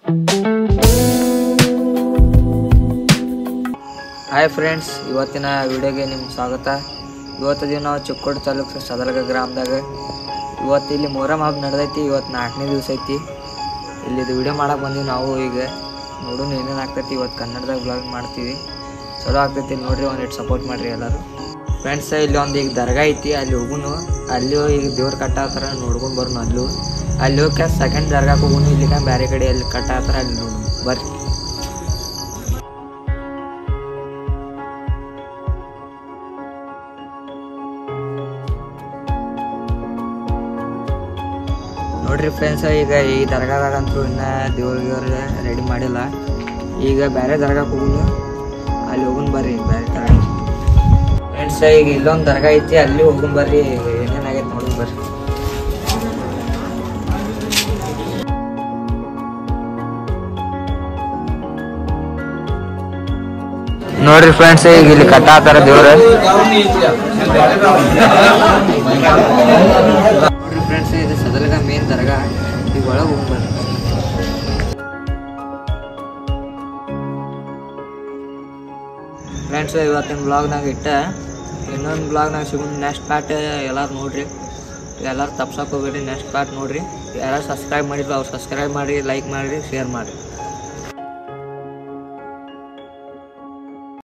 Hi friends, ಇವತ್ತಿನ ವಿಡಿಯೋಗೆ ನಿಮ್ಗೆ ಸ್ವಾಗತ. ಇವತ್ತಿದ್ದೀವಿ ನಾವು ಚಿಕ್ಕೋಡಿ ತಾಲೂಕು ಸದಲಗ ಗ್ರಾಮದಾಗ. ಇವತ್ತು ಇಲ್ಲಿ ಮೊಹರಂ ಹಬ್ಬ ನಡೆದೈತಿ. ಇವತ್ತು 4ನೇ ದಿವಸ ಐತಿ. ಇಲ್ಲಿದು ವಿಡಿಯೋ ಮಾಡಕ್ಕೆ ಬಂದೀವಿ ನಾವು. ಈಗ ನೋಡೋಣ ಏನೇನು ಆಗ್ತೈತಿ. ಇವತ್ತು ಕನ್ನಡದಾಗ ಬ್ಲಾಗ್ ಮಾಡ್ತೀವಿ. ಚಲೋ ಆಗ್ತೈತಿ, ನೋಡ್ರಿ. ಒಂದಿಟ್ಟು ಸಪೋರ್ಟ್ ಮಾಡಿರಿ ಎಲ್ಲರೂ ಫ್ರೆಂಡ್ಸ್. ಇಲ್ಲಿ ಒಂದು ಈಗ ದರ್ಗಾ ಐತಿ, ಅಲ್ಲಿ ಹೋಗುನು. ಅಲ್ಲಿ ಈಗ ದೇವ್ರು ಕಟ್ಟಾತಾರ, ನೋಡ್ಕೊಂಡು ಬರೋನು. ಅಲ್ಲಿ ಹೋಗಿ ಸೆಕೆಂಡ್ ದರ್ಗಾಕ್ಕೆ ಹೋಗುನು. ಇಲ್ಲಿಗ ಬೇರೆ ಕಡೆ ಎಲ್ಲಿ ಕಟ್ಟಾತಾರ ಅಲ್ಲಿ ನೋಡೋಣ ಬರ್ರಿ. ನೋಡ್ರಿ ಫ್ರೆಂಡ್ಸ್, ಈಗ ಈ ದರ್ಗಾದಾಗಂತೂ ಇನ್ನೂ ದೇವ್ರಿಗೆ ರೆಡಿ ಮಾಡಿಲ್ಲ. ಈಗ ಬೇರೆ ದರ್ಗಾಕ್ಕೆ ಹೋಗುನು. ಅಲ್ಲಿ ಹೋಗುನ್ ಬರ್ರಿ ಬೇರೆ ದರ್ಗಾ ಫ್ರೆಂಡ್ಸ್. ಈಗ ಇಲ್ಲೊಂದು ದರ್ಗಾ ಐತಿ, ಅಲ್ಲಿ ಹೋಗುನ್ ಬರ್ರಿ. ಏನೇನಾಗೈತೆ ನೋಡುನ್ ಬರ್ರಿ. ನೋಡ್ರಿ ಫ್ರೆಂಡ್ಸ್, ಈಗ ಇಲ್ಲಿ ಕಟ್ಟಾತಾರ ದೇವ್ರ. ನೋಡ್ರಿ ಫ್ರೆಂಡ್ಸ್, ಇದು ಸದಲಗ ಮೇನ್ ದರ್ಗಾ. ಈಗ ಒಳಗೆ ಹೋಗ್ಬರ್ರಿ. ಫ್ರೆಂಡ್ಸ್, ಇವತ್ತಿನ ಬ್ಲಾಗ್ನಾಗ ಇನ್ನೊಂದು ಬ್ಲಾಗ್ನಾಗ ಸಿಗೋಣ. ನೆಕ್ಸ್ಟ್ ಪಾರ್ಟ್ ಎಲ್ಲರೂ ನೋಡ್ರಿ. ಎಲ್ಲರೂ ತಪ್ಸಕ್ಕೆ ಹೋಗ್ಬೇಡ್ರಿ. ನೆಕ್ಸ್ಟ್ ಪಾರ್ಟ್ ನೋಡ್ರಿ. ಯಾರು ಸಬ್ಸ್ಕ್ರೈಬ್ ಮಾಡಿಲ್ಲ ಅವ್ರು ಸಬ್ಸ್ಕ್ರೈಬ್ ಮಾಡಿ, ಲೈಕ್ ಮಾಡಿರಿ, ಶೇರ್ ಮಾಡಿರಿ.